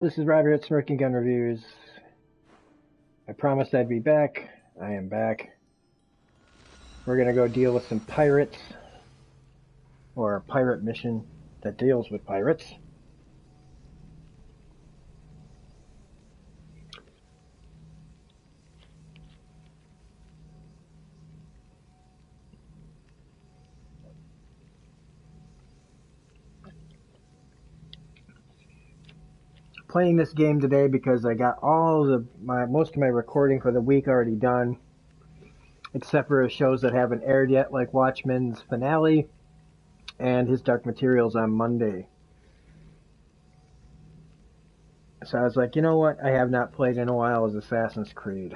This is Roger at Smirking Gun Reviews. I promised I'd be back. I am back. We're gonna go deal with some pirates, or a pirate mission that deals with pirates. Playing this game today because I got most of my recording for the week already done, except for shows that haven't aired yet, like Watchmen's finale and His Dark Materials on Monday. So I was like, you know what? I have not played in a while is Assassin's Creed.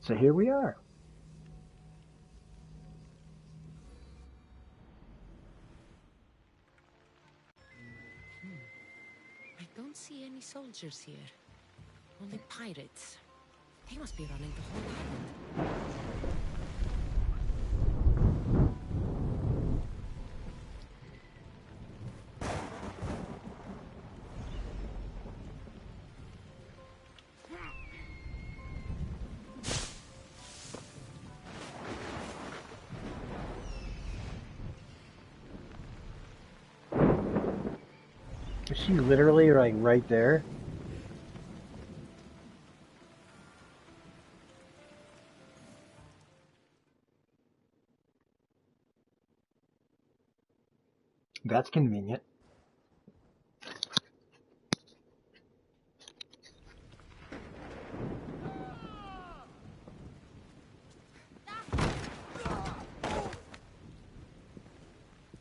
So here we are. I don't see any soldiers here. Only pirates. They must be running the whole island. Is she literally like right there? That's convenient.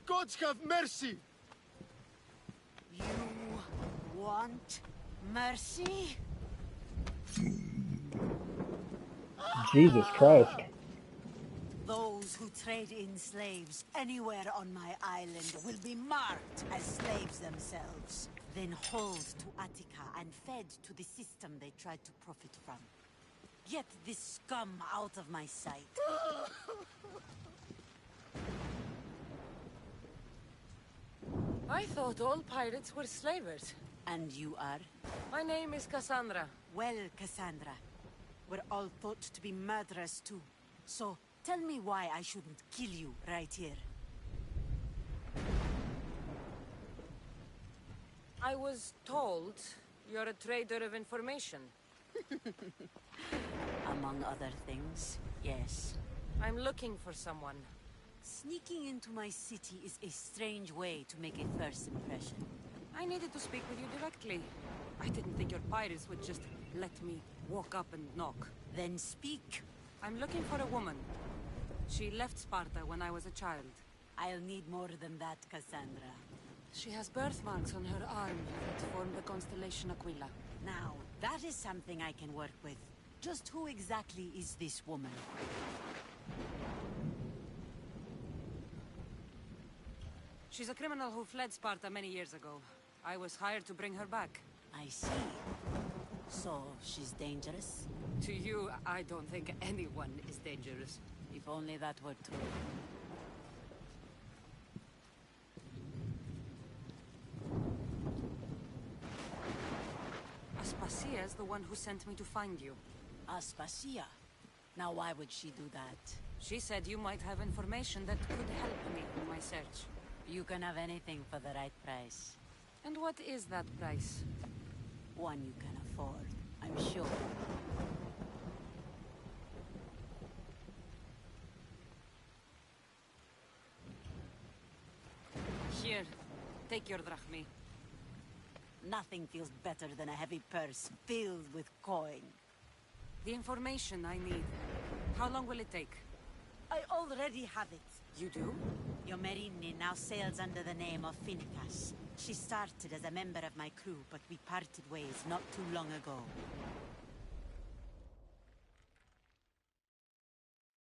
Gods have mercy! You want mercy? Jesus Christ. Those who trade in slaves anywhere on my island will be marked as slaves themselves, then hauled to Attica and fed to the system they tried to profit from. Get this scum out of my sight. I thought all pirates were slavers. And you are? My name is Cassandra. Well, Cassandra, we're all thought to be murderers too. So, tell me why I shouldn't kill you right here. I was told you're a trader of information. Among other things, yes. I'm looking for someone. Sneaking into my city is a strange way to make a first impression. I needed to speak with you directly. I didn't think your pirates would just let me walk up and knock. Then speak. I'm looking for a woman. She left Sparta when I was a child. I'll need more than that, Cassandra. She has birthmarks on her arm that form the constellation Aquila. Now, that is something I can work with. Just who exactly is this woman? She's a criminal who fled Sparta many years ago. I was hired to bring her back. I see. So, she's dangerous? To you, I don't think anyone is dangerous. If only that were true. Aspasia's the one who sent me to find you. Aspasia? Now why would she do that? She said you might have information that could help me in my search. You can have anything for the right price. And what is that price? One you can afford, I'm sure. Here, take your drachmi. Nothing feels better than a heavy purse filled with coin. The information I need. How long will it take? I already have it. You do? Your Merini now sails under the name of Finicas. She started as a member of my crew, but we parted ways not too long ago.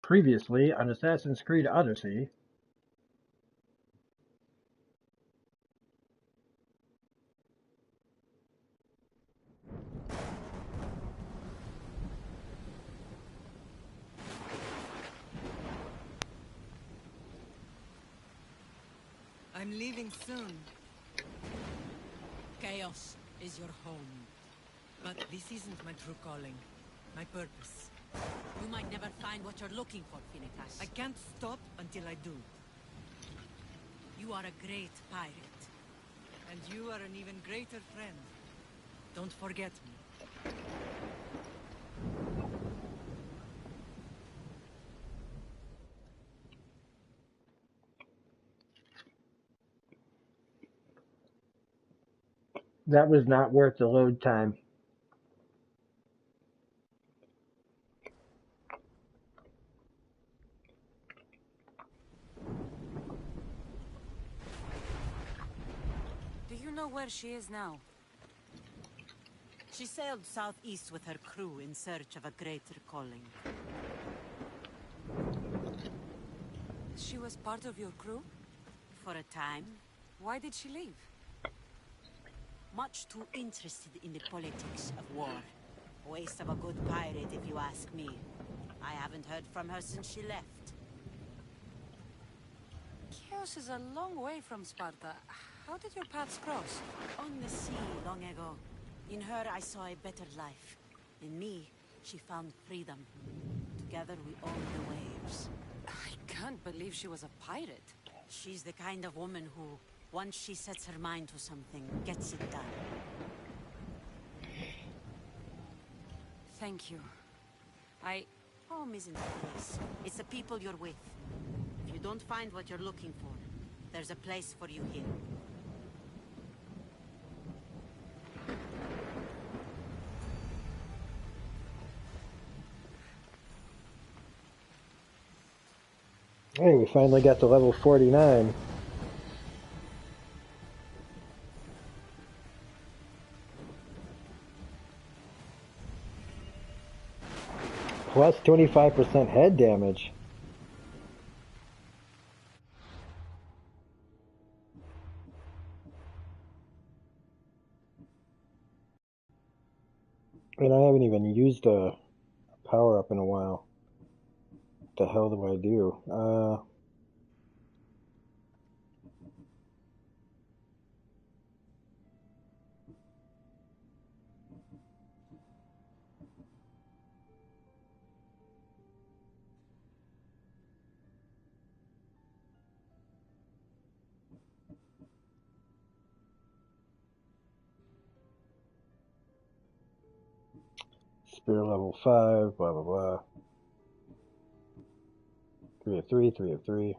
Previously on Assassin's Creed Odyssey. I'm leaving soon. Chaos is your home. But this isn't my true calling. My purpose. You might never find what you're looking for, Finitas. I can't stop until I do. You are a great pirate. And you are an even greater friend. Don't forget me. That was not worth the load time. Do you know where she is now? She sailed southeast with her crew in search of a greater calling. She was part of your crew? For a time. Why did she leave? Much too interested in the politics of war. Waste of a good pirate, if you ask me. I haven't heard from her since she left. Chaos is a long way from Sparta. How did your paths cross? On the sea, long ago. In her, I saw a better life. In me, she found freedom. Together, we owned the waves. I can't believe she was a pirate. She's the kind of woman who, once she sets her mind to something, gets it done. Thank you. Home isn't a place. It's the people you're with. If you don't find what you're looking for, there's a place for you here. Hey, we finally got to level 49. Plus 25% head damage. And I haven't even used a power up in a while. What the hell do I do? Spear level 5, blah blah blah. 3 of 3, 3 of 3.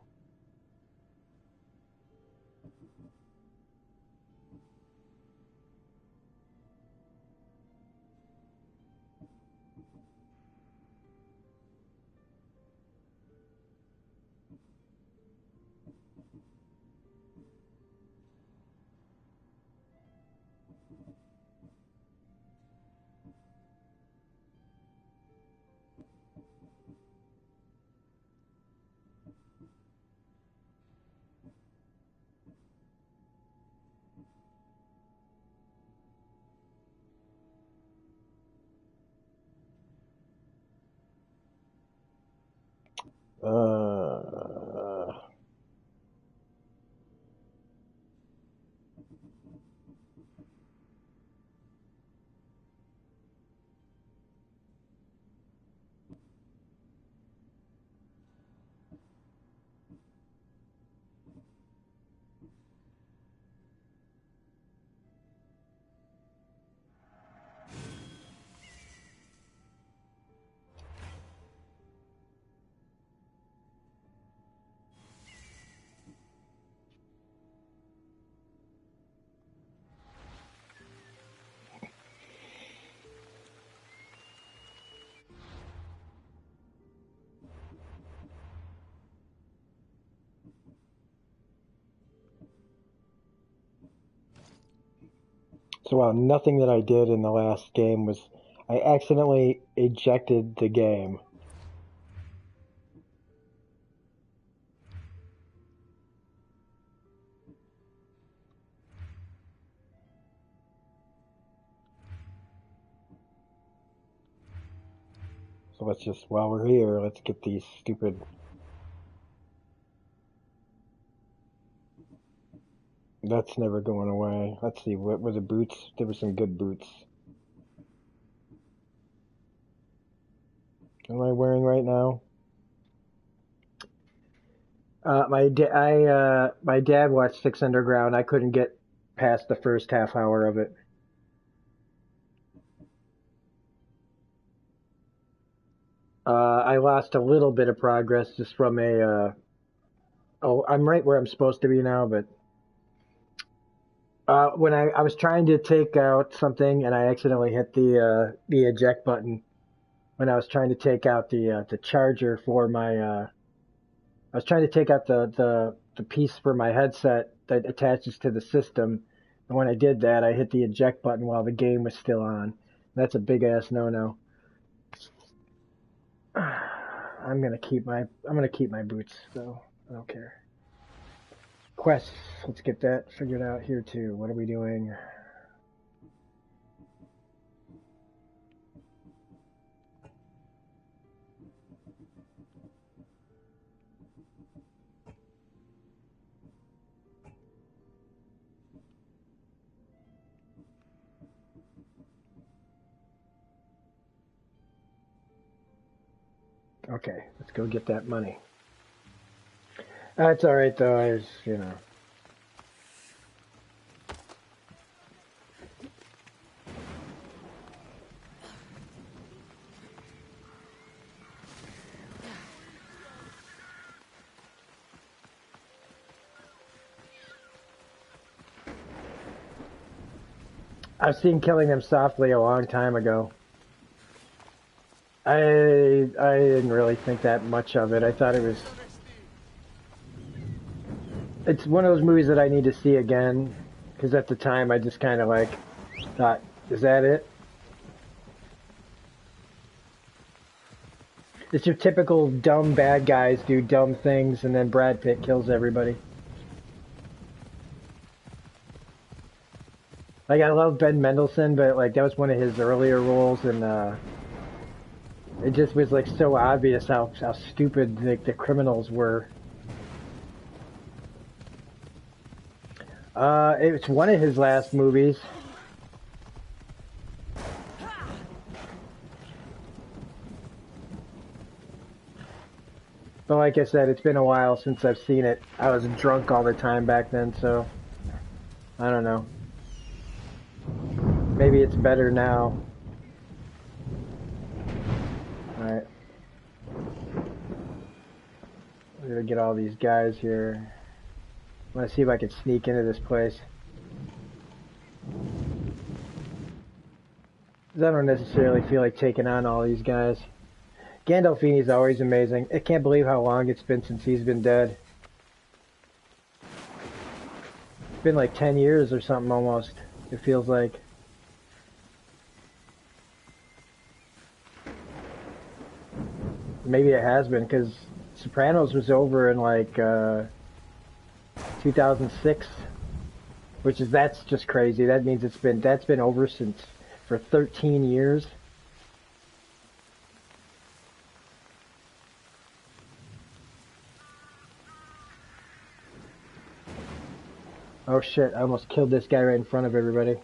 Uh, so nothing that I did in the last game was... I accidentally ejected the game. So let's just, while we're here, let's get these stupid... That's never going away. Let's see, what were the boots? There were some good boots. What am I wearing right now? My dad watched Six Underground. I couldn't get past the first half hour of it. I lost a little bit of progress just from oh, I'm right where I'm supposed to be now, but when I was trying to take out something and I accidentally hit the eject button when I was trying to take out the charger for my I was trying to take out the piece for my headset that attaches to the system, and when I did that, I hit the eject button while the game was still on. That's a big ass no-no. I'm gonna keep my boots though. I don't care. Quests. Let's get that figured out here too. What are we doing? Okay, let's go get that money. That's all right though. You know. I've seen Killing Them Softly a long time ago. I didn't really think that much of it. I thought it was. It's one of those movies that I need to see again, because at the time I just kind of like thought, is that it? It's your typical dumb bad guys do dumb things, and then Brad Pitt kills everybody. Like, I love Ben Mendelsohn, but like that was one of his earlier roles, and it just was like so obvious how stupid the criminals were. It was one of his last movies. But like I said, it's been a while since I've seen it. I was drunk all the time back then, so I don't know. Maybe it's better now. Alright. We're gonna get all these guys here. I want to see if I can sneak into this place. I don't necessarily feel like taking on all these guys. Gandolfini's always amazing. I can't believe how long it's been since he's been dead. It's been like 10 years or something almost, it feels like. Maybe it has been, because Sopranos was over in like 2006, that's just crazy. That means that's been over for 13 years. Oh shit, I almost killed this guy right in front of everybody.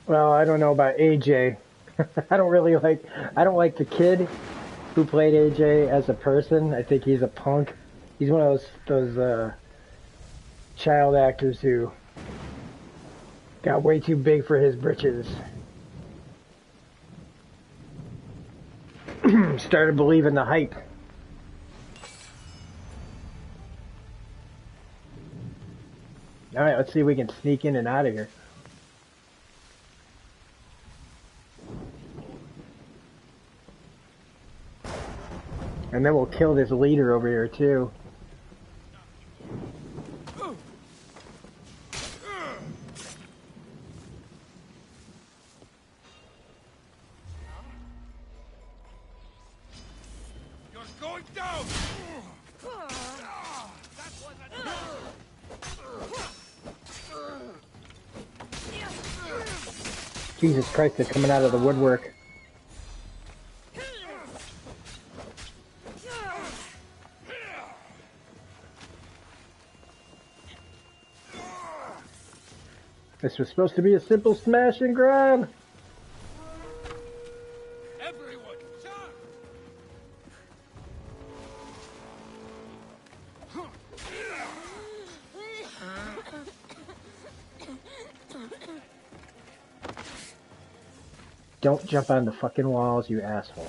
Well, I don't know about AJ. I don't like the kid who played AJ as a person. I think he's a punk. He's one of those child actors who got way too big for his britches. Started believing the hype. Alright, let's see if we can sneak in and out of here. And then we'll kill this leader over here too. Going down! Jesus Christ, they're coming out of the woodwork. This was supposed to be a simple smash and grab. Everyone, charge! Don't jump on the fucking walls, you asshole.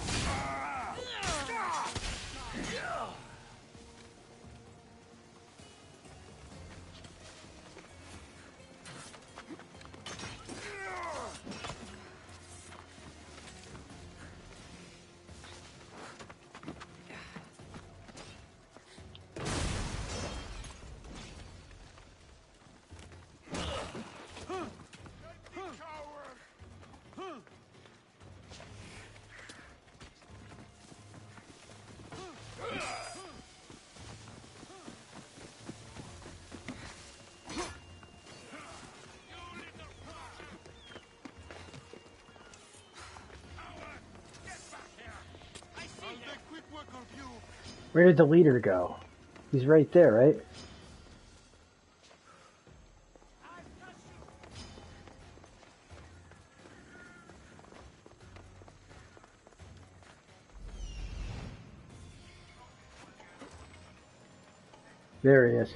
I'll make quick work of you. Where did the leader go? He's right there, right? There he is.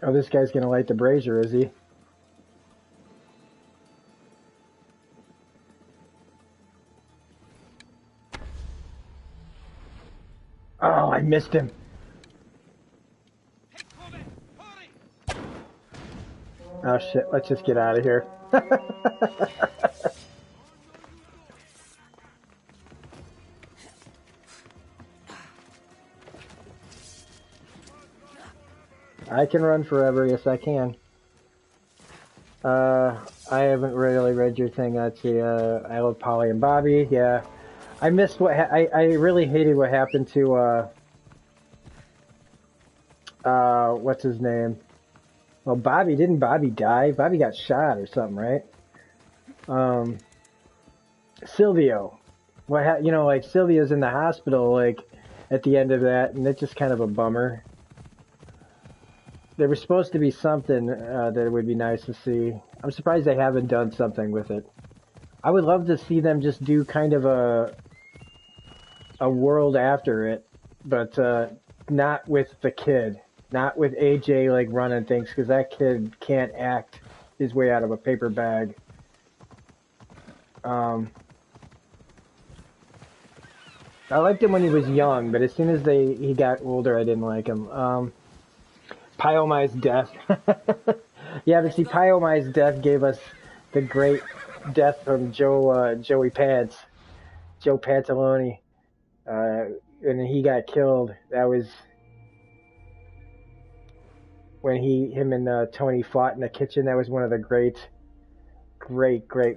Oh, this guy's gonna light the brazier, is he? Oh, I missed him. Oh shit, let's just get out of here. I can run forever, yes I can. I haven't really read your thing. Let's see, I love Polly and Bobby, yeah. I missed what, I really hated what happened to, what's his name? Well, Bobby, didn't Bobby die? Bobby got shot or something, right? Silvio. You know, like, Silvio's in the hospital, like, at the end of that, and it's just kind of a bummer. There was supposed to be something that would be nice to see. I'm surprised they haven't done something with it. I would love to see them just do kind of a world after it, but not with the kid. Not with AJ, like, running things, because that kid can't act his way out of a paper bag. I liked him when he was young, but as soon as he got older, I didn't like him. Pyomai's death. Yeah, but see, Pyomai's death gave us the great death from Joey Pants, Joe Pantalone. And he got killed. That was when him and Tony fought in the kitchen. That was one of the great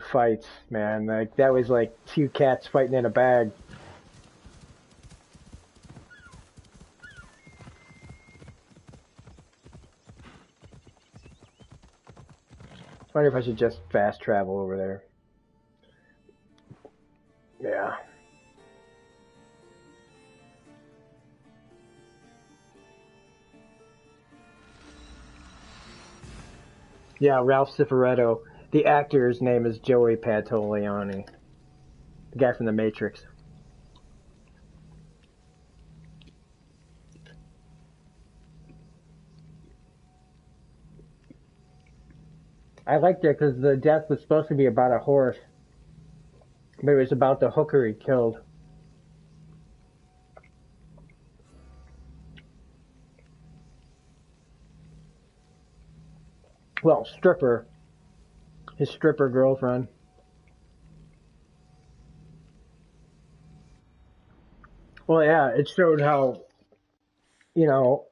fights, man. Like, that was like two cats fighting in a bag. I wonder if I should just fast travel over there. Yeah. Yeah, Ralph Cifaretto. The actor's name is Joey Pantoliano. The guy from The Matrix. I liked it because the death was supposed to be about a horse, but it was about the hooker he killed. Well, stripper. His stripper girlfriend. Well, yeah, it showed how, you know,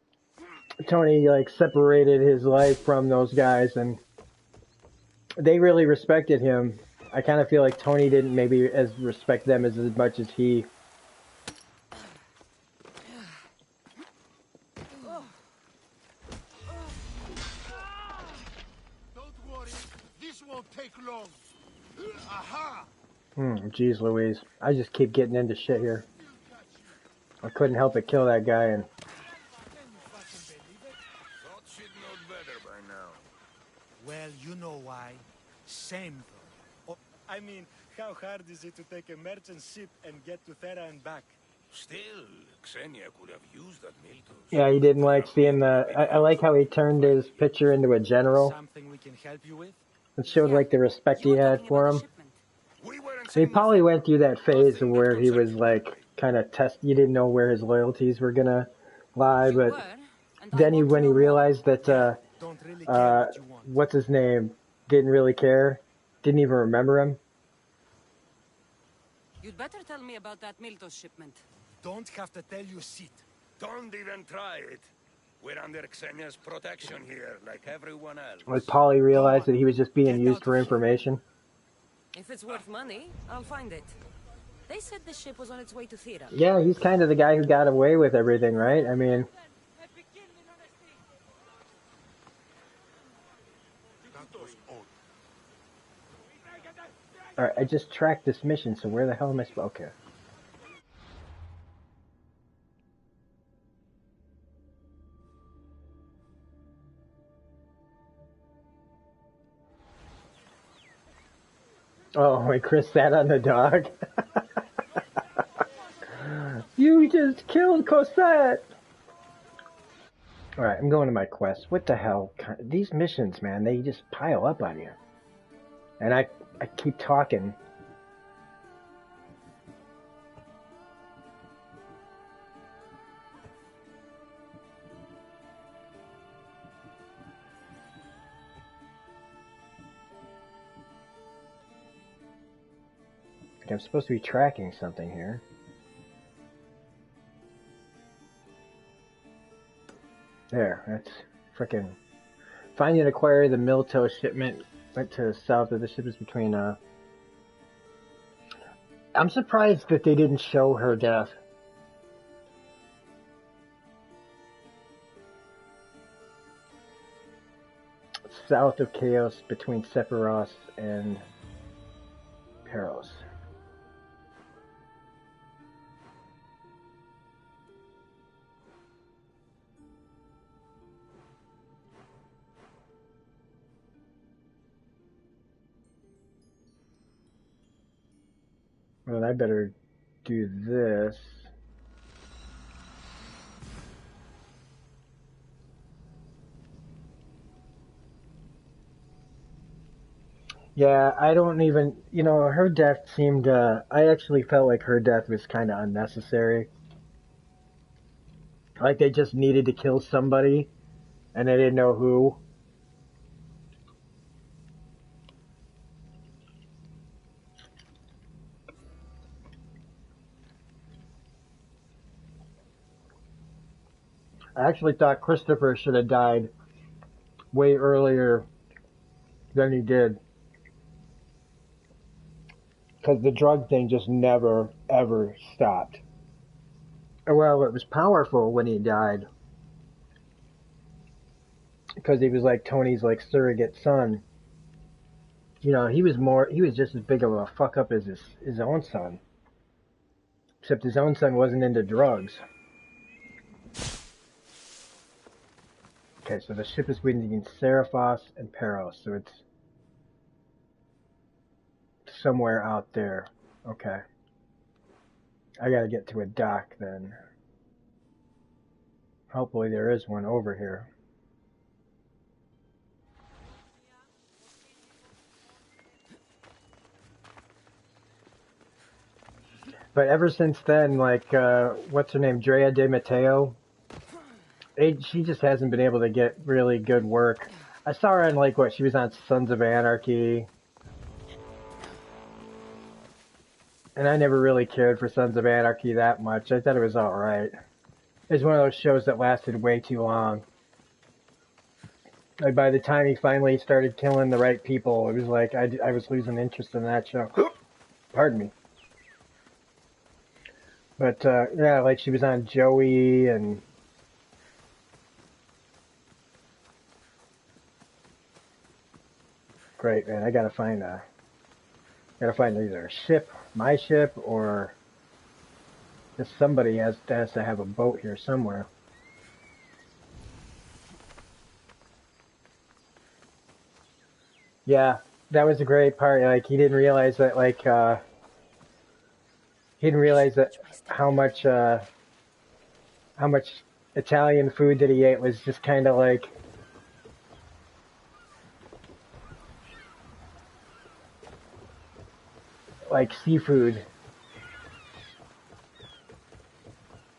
Tony like separated his life from those guys, and they really respected him. I kind of feel like Tony didn't maybe as respect them as much as he. Don't worry, this won't take long. Aha! Jeez Louise. I just keep getting into shit here. I couldn't help but kill that guy, and Thought she'd know better by now. Well, you know why. Same though. I mean, how hard is it to take a merchant ship and get to Thera and back? Still, Xenia could have used that Miltos. yeah, he didn't like seeing the. I like how he turned his picture into a general. Something we can help you with? It showed like the respect he had for him. We weren't He saying probably went through that phase where he was like kind of you didn't know where his loyalties were gonna lie, but then when he realized that Don't really care what you want. what's his name didn't really care, didn't even remember him. You'd better tell me about that Miltos shipment. Don't have to tell you shit. Don't even try it. We're under Xenia's protection here, like everyone else. Like Polly realized that he was just being used for information. If it's worth money, I'll find it. They said the ship was on its way to Thera. Yeah, he's kind of the guy who got away with everything, right? I mean, That was odd. alright, I just tracked this mission, so where the hell am I supposed? Okay. Oh, when Chris sat on the dog. You just killed Cosette! Alright, I'm going to my quest. What the hell? These missions, man, they just pile up on you. And I keep talking. I'm supposed to be tracking something here. There, that's frickin' find and acquire the Miltos shipment went to the south of the ship is between I'm surprised that they didn't show her death. South of Chaos between Sephiroth and Peros. Well, I better do this. Yeah, I don't even, her death seemed, I actually felt like her death was kind of unnecessary. Like they just needed to kill somebody, and they didn't know who. I actually thought Christopher should have died way earlier than he did. Because the drug thing just never, ever stopped. Well, it was powerful when he died. Because he was like Tony's like surrogate son. He was just as big of a fuck up as his own son. Except his own son wasn't into drugs. Okay, so the ship is between Seraphos and Peros, so it's somewhere out there. Okay. I gotta get to a dock then. Hopefully there is one over here. But ever since then, like, what's her name, Drea De Matteo? She just hasn't been able to get really good work. I saw her on, she was on Sons of Anarchy. And I never really cared for Sons of Anarchy that much. I thought it was alright. It was one of those shows that lasted way too long. Like by the time he finally started killing the right people, it was like I was losing interest in that show. Pardon me. But yeah, like she was on Joey and great man. I gotta find either a ship, my ship, or just somebody has to have a boat here somewhere. Yeah, that was a great part. Like he didn't realize that he didn't realize that how much Italian food that he ate was just kind of like seafood.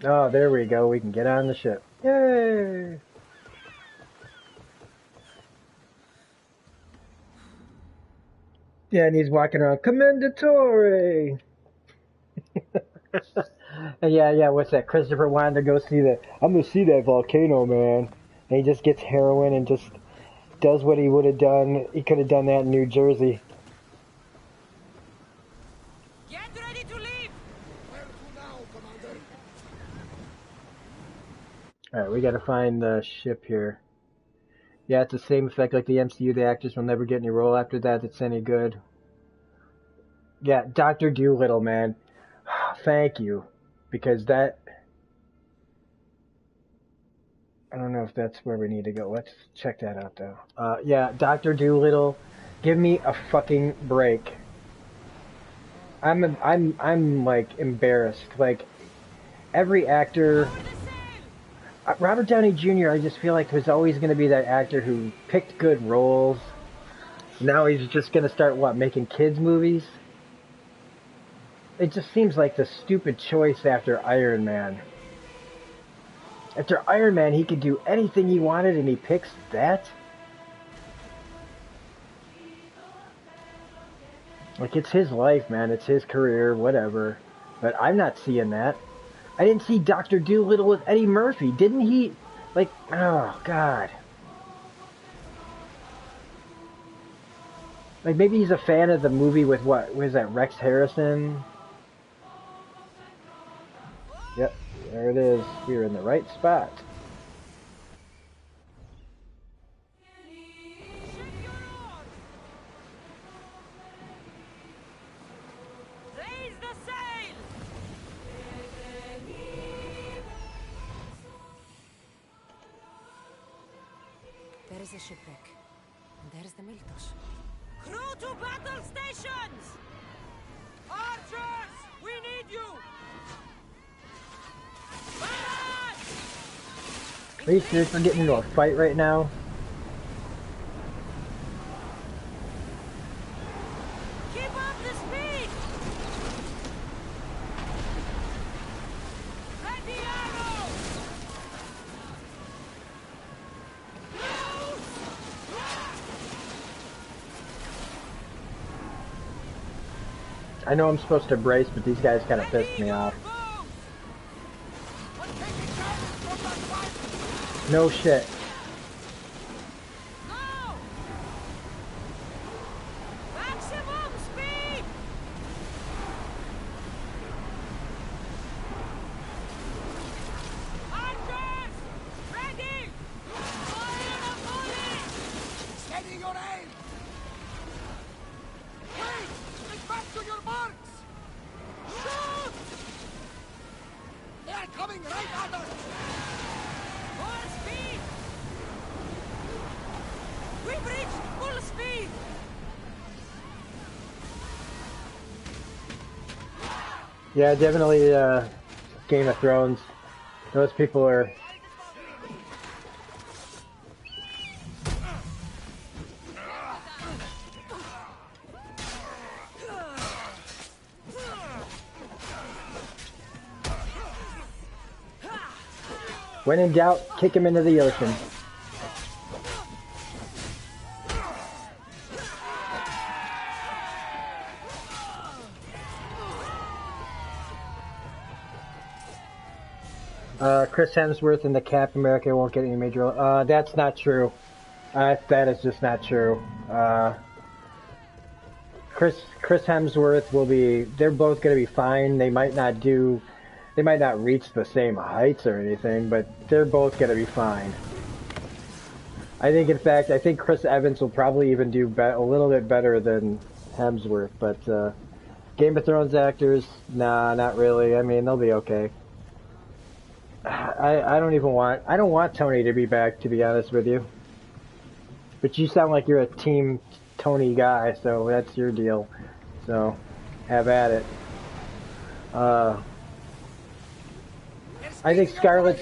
Oh, there we go. We can get on the ship. Yay! Yeah, and he's walking around, Commendatore! And yeah, what's that? Christopher wanted to go see I'm gonna see that volcano, man. And he just gets heroin and just does what he would have done. He could have done that in New Jersey. Get ready to leave! Where to now, Commander? Alright, we gotta find the ship here. Yeah, it's the same effect like the MCU. The actors will never get any role after that that's any good. Yeah, Dr. Doolittle, man. Thank you. Because that... I don't know if that's where we need to go. Let's check that out, though. Yeah, Dr. Doolittle, give me a fucking break. I'm like embarrassed. Like every actor, Robert Downey Jr. I just feel like was always going to be that actor who picked good roles. Now he's just going to start making kids movies. It just seems like the stupid choice after Iron Man. After Iron Man, he could do anything he wanted, and he picks that. Like, it's his life, man. It's his career, whatever. But I'm not seeing that. I didn't see Dr. Doolittle with Eddie Murphy. Didn't he? Like, oh, God. Like, maybe he's a fan of the movie with what? Was that Rex Harrison? Yep, there it is. We're in the right spot. There is a shipwreck. And there is the Miltos. Crew to battle stations! Archers! We need you! Are you serious? We're getting into a fight right now? Keep up the speed! Ready arrow! I know I'm supposed to brace, but these guys kind of pissed me off. No shit. Go! Maximum speed! Archers! Ready! Fire the volley! Steady your aim! Wait! Get back to your marks! Shoot! They are coming right at us! More speed! We've reached full speed! Yeah, definitely Game of Thrones. Those people are... When in doubt, kick him into the ocean. Chris Hemsworth in the Captain America won't get any major role. That's not true. That is just not true. Chris Hemsworth will be. They're both going to be fine. They might not do. They might not reach the same heights or anything, but they're both going to be fine. I think, in fact, I think Chris Evans will probably even do a little bit better than Hemsworth. But Game of Thrones actors, nah, not really. I mean, they'll be okay. I don't want Tony to be back, to be honest with you. But you sound like you're a team Tony guy, so that's your deal. So have at it. I think Scarlett's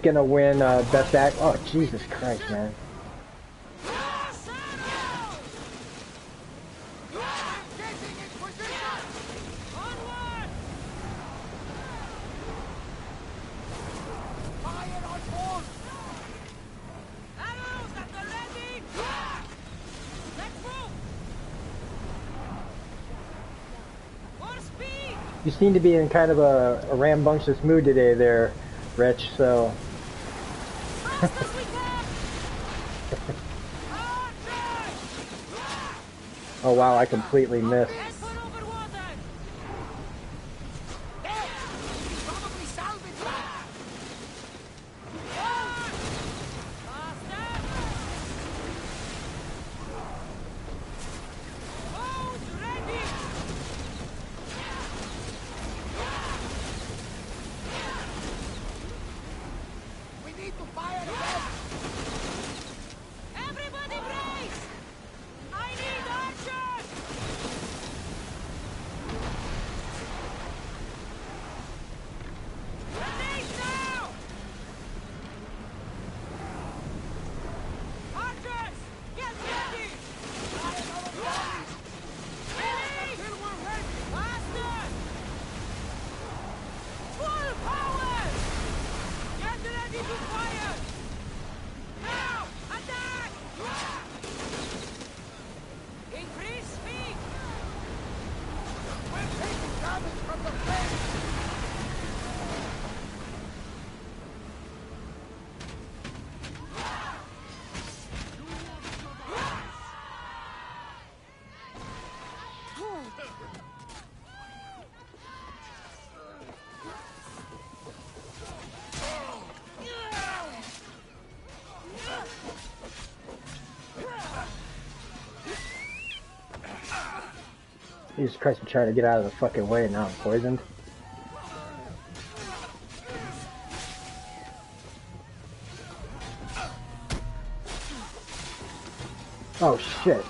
gonna win best act. Oh Jesus Christ, man! You seem to be in kind of a rambunctious mood today there, Rich, so... Oh wow, I completely missed. Jesus Christ, I'm trying to get out of the fucking way, now I'm poisoned. Oh shit.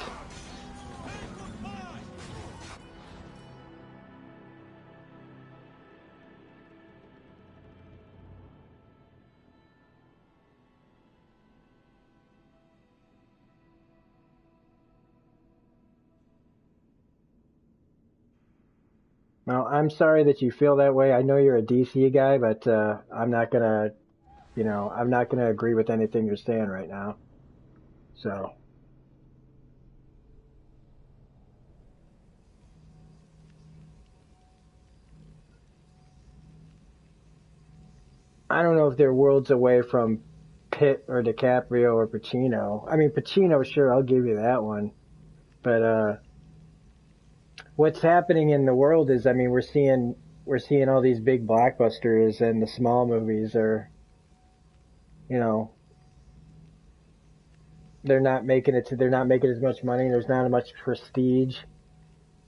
Well, I'm sorry that you feel that way. I know you're a DC guy, but I'm not gonna, I'm not gonna agree with anything you're saying right now. So, I don't know if they're worlds away from Pitt or DiCaprio or Pacino. I mean, Pacino, sure, I'll give you that one. But what's happening in the world is, I mean, we're seeing all these big blockbusters, and the small movies are, you know, they're not making as much money. There's not as much prestige.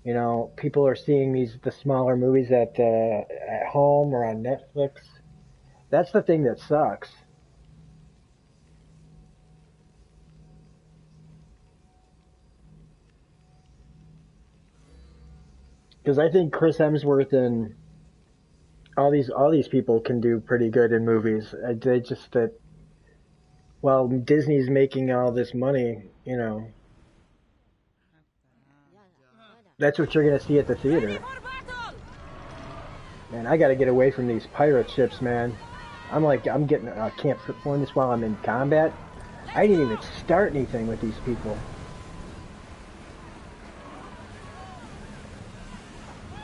You know, people are seeing the smaller movies at home or on Netflix. That's the thing that sucks. Because I think Chris Hemsworth and all these people can do pretty good in movies. They just that well, Disney's making all this money, that's what you're gonna see at the theater. Man, I gotta get away from these pirate ships, man. I'm getting, I can't perform this while I'm in combat. I didn't even start anything with these people.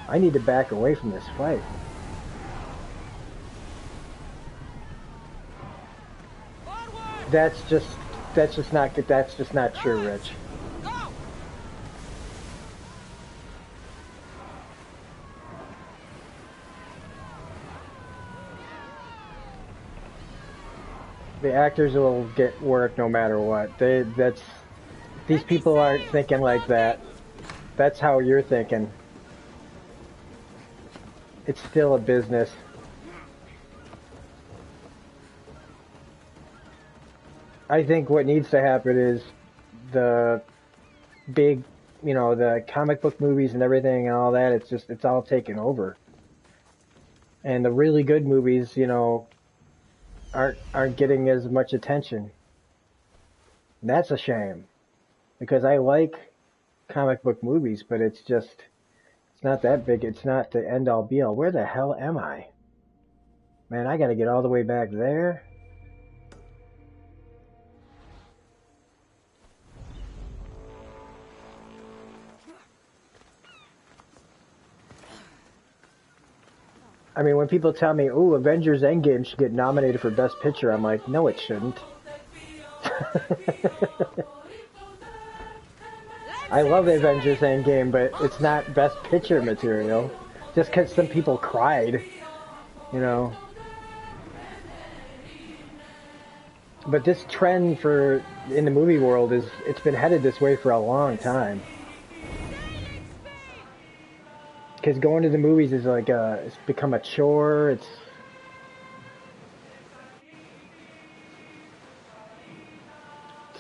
I need to back away from this fight. that's just not true, Rich. The actors will get work no matter what. These people aren't thinking like that. That's how you're thinking. It's still a business. I think what needs to happen is the big, the comic book movies and everything and all that, it's all taken over. And the really good movies, aren't getting as much attention. And that's a shame. Because I like comic book movies, but it's not that big. It's not the end all be all. Where the hell am I? Man, I gotta get all the way back there. I mean, when people tell me, "Ooh, Avengers Endgame should get nominated for Best Picture," I'm like, no, it shouldn't. I love Avengers Endgame, but it's not Best Picture material. Just because some people cried, you know. But this trend in the movie world it's been headed this way for a long time. Because going to the movies is like it's become a chore. It's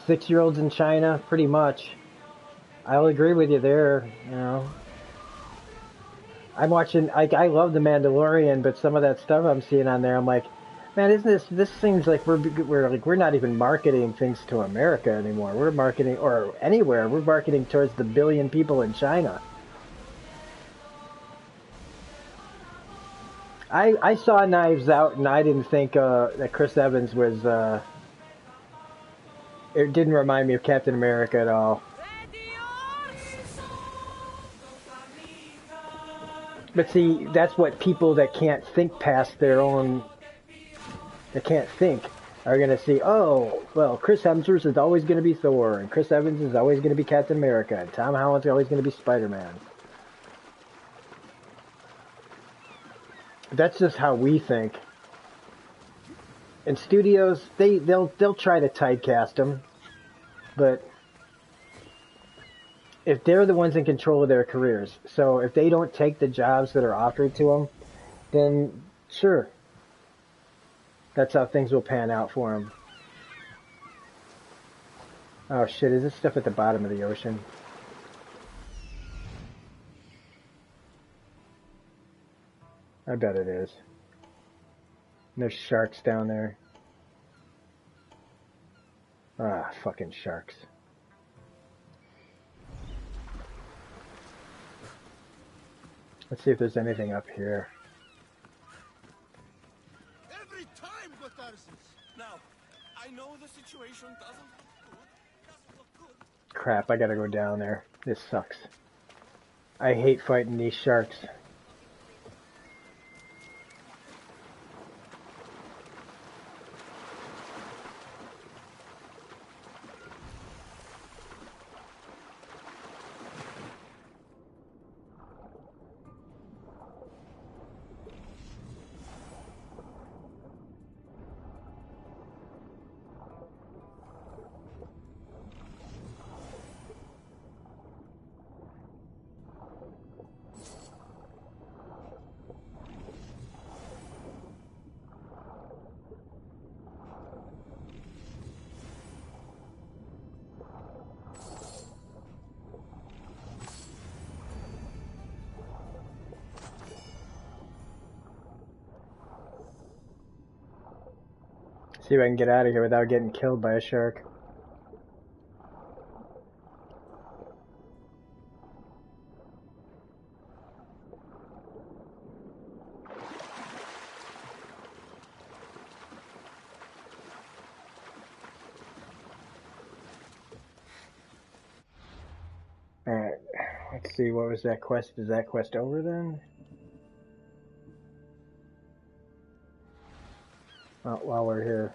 6-year-olds in China, pretty much. I'll agree with you there. I'm watching. I love The Mandalorian, but some of that stuff I'm seeing on there, I'm like, man, isn't this seems like we're not even marketing things to America anymore. We're marketing or anywhere. We're marketing towards the billion people in China. I saw Knives Out and I didn't think that Chris Evans was. It didn't remind me of Captain America at all. But see, that's what people that can't think past their own, that can't think, are going to see, oh, well, Chris Hemsworth is always going to be Thor, and Chris Evans is always going to be Captain America, and Tom Holland's always going to be Spider-Man. That's just how we think. And studios, they'll try to typecast them, but if they're the ones in control of their careers, so if they don't take the jobs that are offered to them, then sure, that's how things will pan out for them. Oh shit, is this stuff at the bottom of the ocean? I bet it is. And there's sharks down there. Ah, fucking sharks. Let's see if there's anything up here. Every time, Now, I know the situation doesn't look good. Crap, I gotta go down there. This sucks. I hate fighting these sharks. See if I can get out of here without getting killed by a shark. Alright, let's see, what was that quest? Is that quest over then? Oh, while we're here.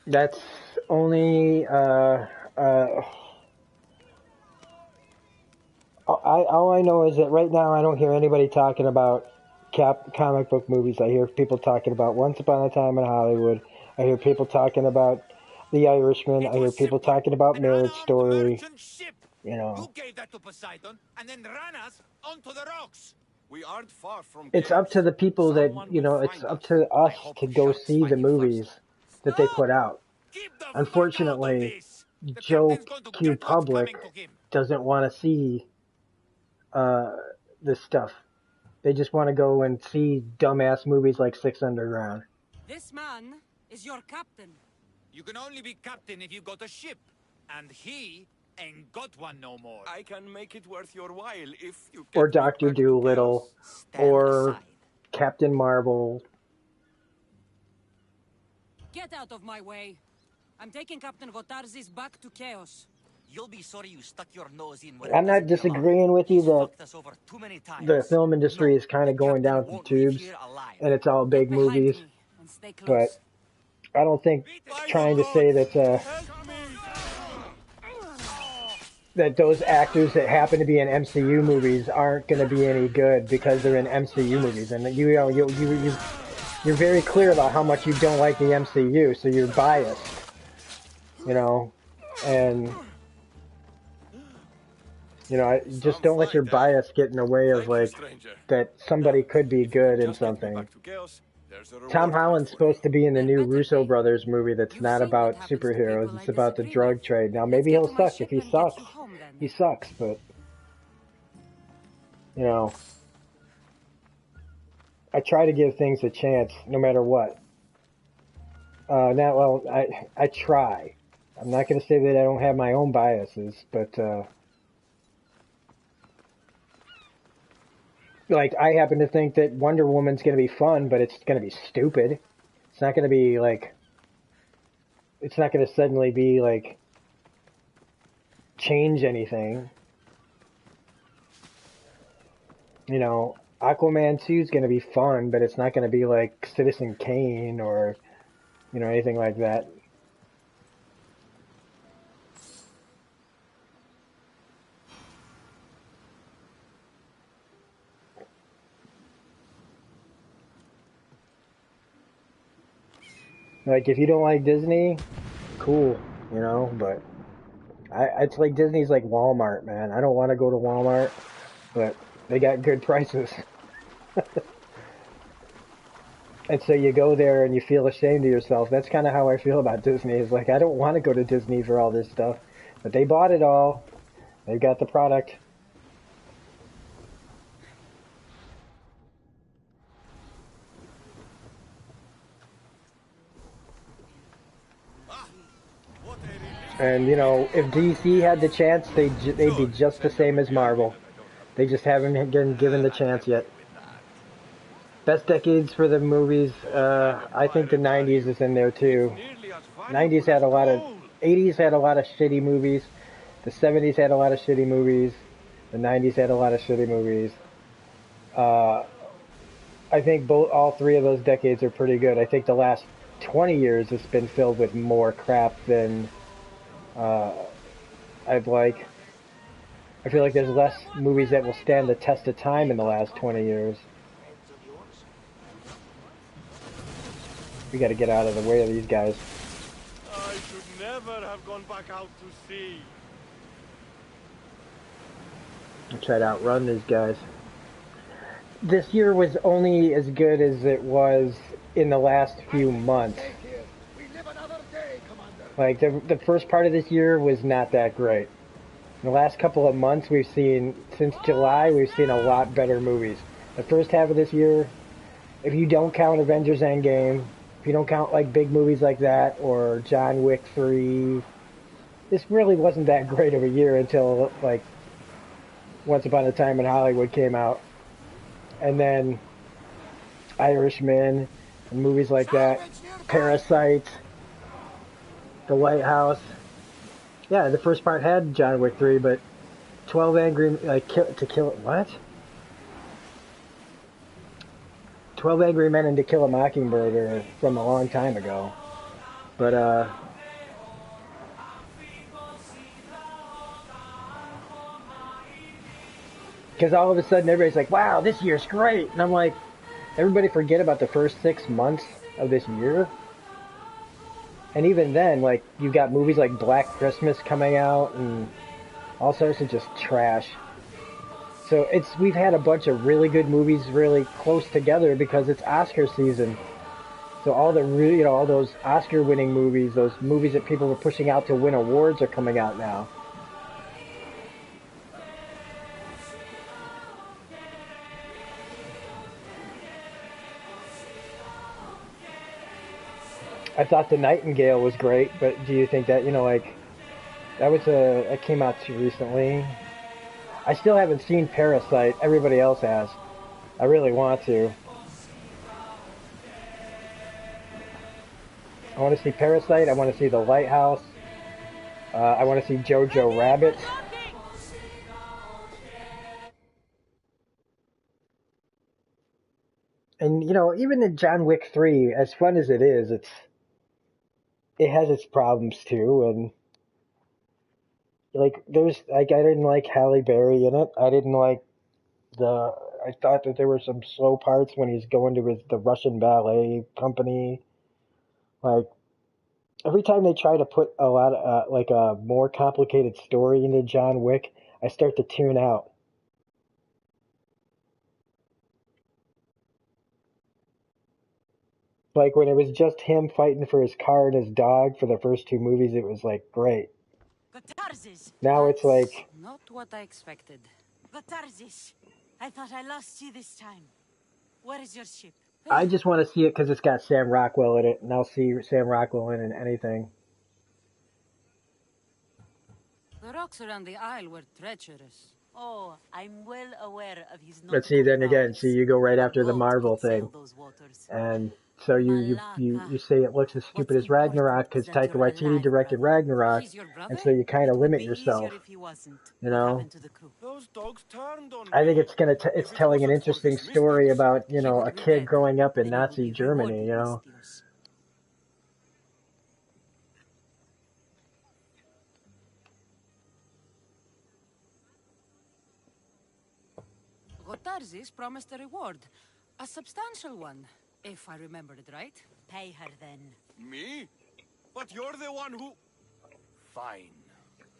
That's only all I know is that right now I don't hear anybody talking about comic book movies. I hear people talking about Once Upon a Time in Hollywood. I hear people talking about The Irishman. I hear people talking about Marriage Story. You know, You gave that to Poseidon and then ran us onto the rocks. We aren't far from it's up to chaos. the people that, Someone you will know, it's find up us. to I us hope to go sharks see the find it first. movies that they put out. Keep the fuck out of Unfortunately, this. The Joe captain's going to Q get what's Public coming to him. doesn't want to see this stuff. They just want to go and see dumbass movies like Six Underground. This man is your captain. You can only be captain if you got a ship. And he ain't got one no more. I can make it worth your while if you Or get me Doctor back to Doolittle, chaos. or Captain Marvel. Get out of my way. I'm taking Captain Votarzis back to Chaos. You'll be sorry you stuck your nose in where I'm it not doesn't belong. disagreeing with you He's that fucked us over too many times. the film industry No, is kind the of going captain down the won't leave tubes, here alive. and it's all Get big behind movies. me and stay But close. I don't think trying to say that that those actors that happen to be in MCU movies aren't going to be any good because they're in MCU movies, and you're very clear about how much you don't like the MCU, so you're biased, you know, and you know, just don't let your bias get in the way of like that somebody could be good in something. Tom Holland's supposed to be in the new Russo brothers movie that's not about superheroes, it's about the drug trade. Now maybe he'll suck. If he sucks, he sucks, but you know, I try to give things a chance no matter what. I try. I'm not going to say that I don't have my own biases, but like I happen to think that Wonder Woman's going to be fun, but it's going to be stupid. It's not going to be like, it's not going to suddenly be like change anything. You know, Aquaman 2 is going to be fun, but it's not going to be like Citizen Kane or, you know, anything like that. Like, if you don't like Disney, cool, you know, but it's like Disney's like Walmart, man. I don't want to go to Walmart, but they got good prices. And so you go there and you feel ashamed of yourself. That's kind of how I feel about Disney. It's like, I don't want to go to Disney for all this stuff. But they bought it all. They've got the product. And, you know, if DC had the chance, they'd be just the same as Marvel. They just haven't been given the chance yet. Best decades for the movies, I think the 90s is in there too. 90s had a lot of, 80s had a lot of shitty movies. The 70s had a lot of shitty movies. The 90s had a lot of shitty movies. I think all three of those decades are pretty good. I think the last 20 years has been filled with more crap than I'd like. I feel like there's less movies that will stand the test of time in the last 20 years. We got to get out of the way of these guys. I should never have gone back out to sea. I'll try to outrun these guys. This year was only as good as it was in the last few months. Like, the first part of this year was not that great. In the last couple of months, we've seen, since July, we've seen a lot better movies. The first half of this year, if you don't count Avengers Endgame, if you don't count, like, big movies like that, or John Wick 3, this really wasn't that great of a year until, like, Once Upon a Time in Hollywood came out. And then Irishman, and movies like that, Parasite, The Lighthouse. Yeah, the first part had John Wick 3, but 12 Angry, like, what? 12 Angry Men and To Kill a Mockingbird are from a long time ago. But because all of a sudden everybody's like, "Wow, this year's great," and I'm like, everybody forget about the first 6 months of this year. And even then, like, you've got movies like Black Christmas coming out and all sorts of just trash. So we've had a bunch of really good movies really close together because it's Oscar season. So all the all those Oscar winning movies, those movies that people were pushing out to win awards are coming out now. I thought The Nightingale was great, but do you think that, like, that came out too recently? I still haven't seen Parasite. Everybody else has. I really want to. I want to see Parasite. I want to see The Lighthouse. I want to see Jojo Rabbit. And, even in John Wick 3, as fun as it is, it has its problems too. And, like, I didn't like Halle Berry in it. I thought that there were some slow parts when he's going to the Russian ballet company. Like, every time they try to put a lot of, like, a more complicated story into John Wick, I start to tune out. Like, when it was just him fighting for his car and his dog for the first two movies, it was, like, great. Now it's like... Not what I expected. Gotarzis, I thought I lost you this time. Where is your ship? I just want to see it because it's got Sam Rockwell in it, and I'll see Sam Rockwell in anything. The rocks around the isle were treacherous. Oh, I'm well aware of his But see, then again, you go right after the Marvel thing. And so you say it looks as stupid as Ragnarok because Taika Waititi directed Ragnarok, and so you kind of limit yourself. Those dogs turned on I think me. it's telling an interesting story about, a kid growing up in Nazi Germany, Gotarzis promised a reward. A substantial one, if I remembered it right. Pay her then. Me? But you're the one who... Fine.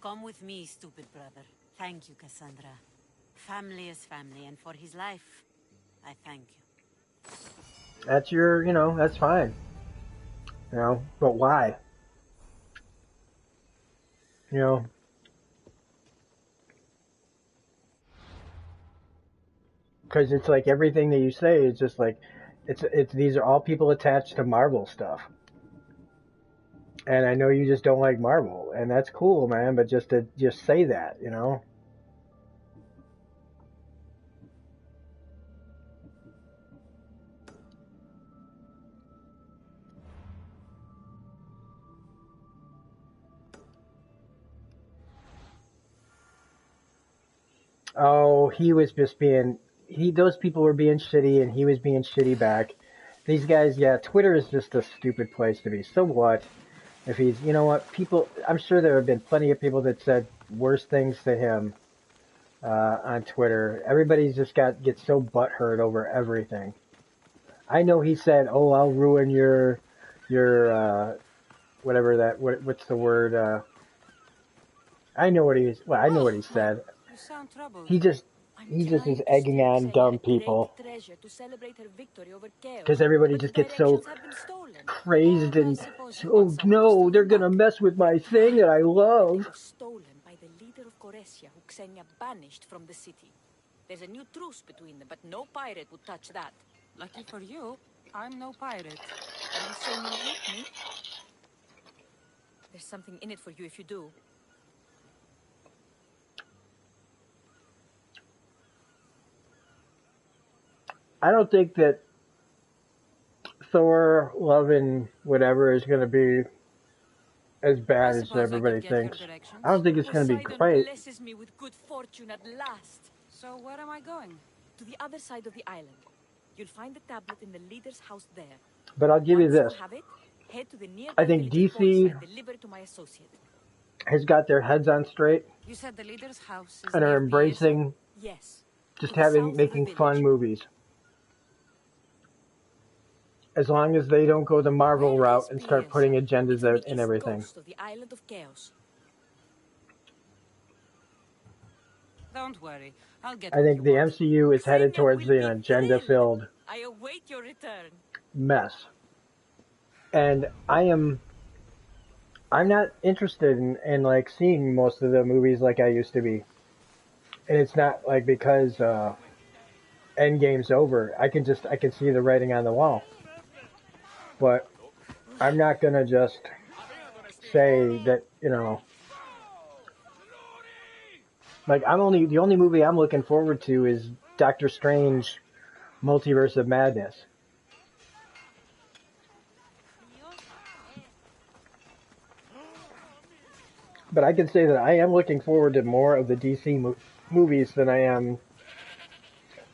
Come with me, stupid brother. Thank you, Cassandra. Family is family, and for his life, I thank you. That's that's fine. But why? Because it's like everything that you say is just like, these are all people attached to Marvel stuff. And I know you just don't like Marvel, and that's cool, man, but just say that, Oh, he was just those people were being shitty, and he was being shitty back. These guys, yeah, Twitter is just a stupid place to be. So what? If he's, I'm sure there have been plenty of people that said worse things to him on Twitter. Everybody's just gets so butthurt over everything. I know he said, "Oh, I'll ruin your whatever what's the word?" I know what I know what he said. You sound troubled. He just is egging on dumb people because everybody just gets so crazed and oh no, they're gonna mess with my thing that I love. Stolen by the leader of Goresia, who Xenia banished from the city. There's a new truce between them, but no pirate would touch that. Lucky for you, I'm no pirate. Are you saying you hate me? There's something in it for you if you do. I don't think that Thor, Love and whatever is going to be as bad as everybody thinks. I don't think it's going to be great. Blesses me with good fortune at last. So where am I going? To the other side of the island. You'll find the tablet in the leader's house there. But I'll give you this. Once you have it, head to the nearby I think village of Odyssey DC and deliver it to my associate. has got their heads on straight You said the leader's house is and are near embracing Yes. just to the south of the making fun village. movies. As long as they don't go the Marvel Where route is and start Pierce? putting agendas It's on out the and east everything. coast of the island of Chaos. Don't worry, I'll get I what think you the want. MCU is headed Xenia towards will an be agenda-filled thrilled. I await your return. mess. And I'm not interested in like seeing most of the movies like I used to be. And it's not like because Endgame's over. I can see the writing on the wall. But I'm not gonna just say that, like the only movie I'm looking forward to is Doctor Strange Multiverse of Madness. But I can say that I am looking forward to more of the DC movies than I am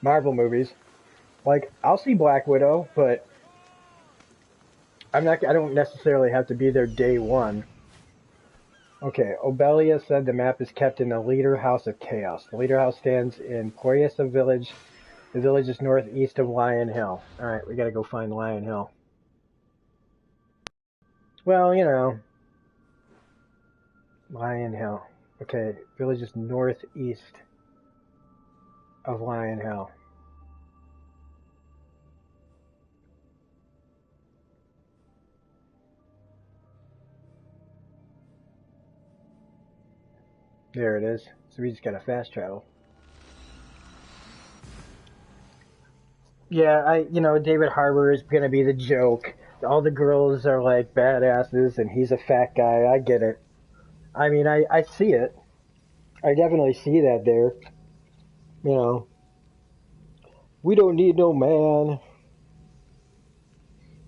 Marvel movies. Like, I'll see Black Widow, but I don't necessarily have to be there day one. Okay, Obelia said the map is kept in the Leader House of Chaos. The Leader House stands in Poyesa Village. The village is northeast of Lion Hill. Alright, we gotta go find Lion Hill. Well, Lion Hill. Okay, village is northeast of Lion Hill. There it is. So we just gotta fast travel. Yeah, David Harbour is gonna be the joke. All the girls are like badasses and he's a fat guy. I get it. I mean, I see it. I definitely see that there. We don't need no man.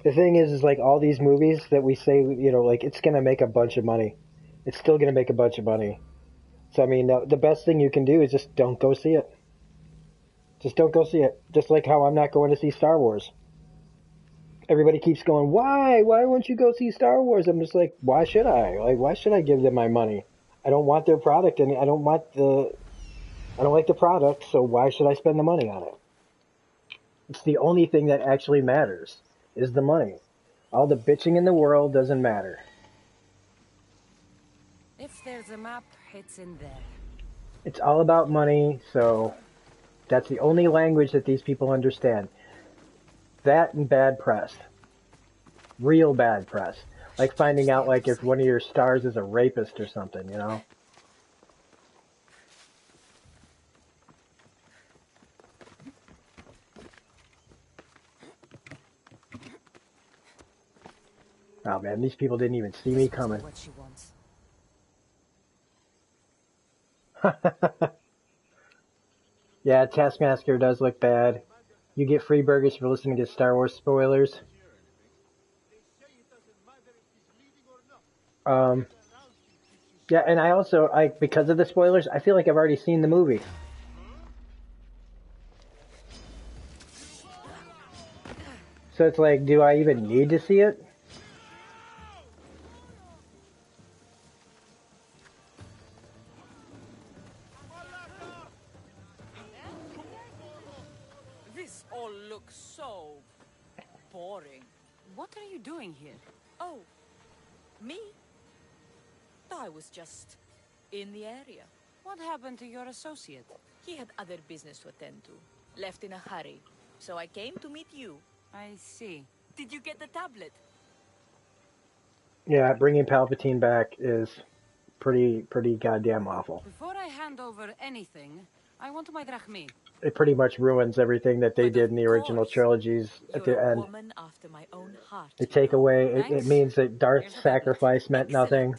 The thing is like all these movies that we say, like it's gonna make a bunch of money. It's still gonna make a bunch of money. So, I mean, the best thing you can do is just don't go see it. Just don't go see it. Just like how I'm not going to see Star Wars. Everybody keeps going, why? Why won't you go see Star Wars? I'm just like, why should I? Like, why should I give them my money? I don't want their product and I don't like the product, so why should I spend the money on it? It's the only thing that actually matters, is the money. All the bitching in the world doesn't matter. If there's a map, it's in there. It's all about money, so that's the only language that these people understand. That and bad press. Real bad press. Like finding out like if one of your stars is a rapist or something, Oh man, these people didn't even see me coming. What she wants. Yeah, Taskmaster does look bad. You get free burgers for listening to Star Wars spoilers. Yeah, and I also, because of the spoilers, I feel like I've already seen the movie. So it's like, do I even need to see it? This all looks so boring. What are you doing here? Oh, me? I was just in the area. What happened to your associate? He had other business to attend to. Left in a hurry. So I came to meet you. I see. Did you get the tablet? Yeah, bringing Palpatine back is pretty goddamn awful. Before I hand over anything, I want my drachmi. It pretty much ruins everything that they did in the original trilogies at the You're a end. woman after my own heart. They take away, it means that Darth's sacrifice meant nothing.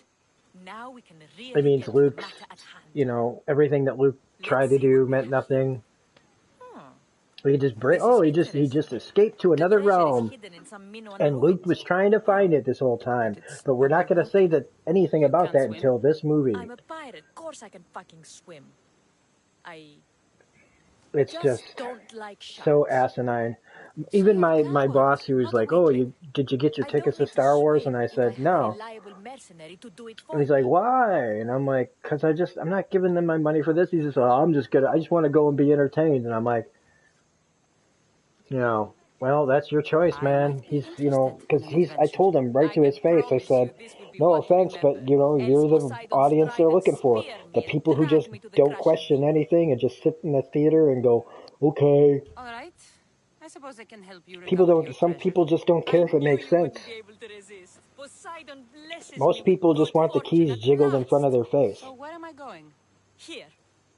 Now we can really It means get to the Luke's, matter at hand. everything that Luke tried to do meant nothing. He just escaped to another realm. And Luke was trying to find it this whole time. But we're not going to say that anything about that until this movie. I'm a pirate. Of course I can fucking swim. It's just don't like so sharks. asinine. Gee, Even a my coward, boss, who was not a like, "Oh, weakling. did you get your I tickets don't to need to Star Wars?" swim And I if I said, have a "No." reliable mercenary to do it And for he's like, me. "Why?" And I'm like, "Cause I'm not giving them my money for this." He says, "Oh, I just want to go and be entertained." And I'm like, well, that's your choice, I man. might be interested Because in an I adventure. told him right I to his can face, I promise said, you this will be no one to offense, but remember. Else you're the Poseidon's audience they're trident looking for. spear The me and people who just drag me to the don't crashing question deep. anything and just sit in the theater and go, okay. All right. I suppose I can help you People recover your don't, some treasure. people just don't care I if it knew makes you sense. wouldn't be able to resist. Poseidon blesses me Most with people just good want the fortune keys at jiggled in front of last. their face. So where am I going? Here.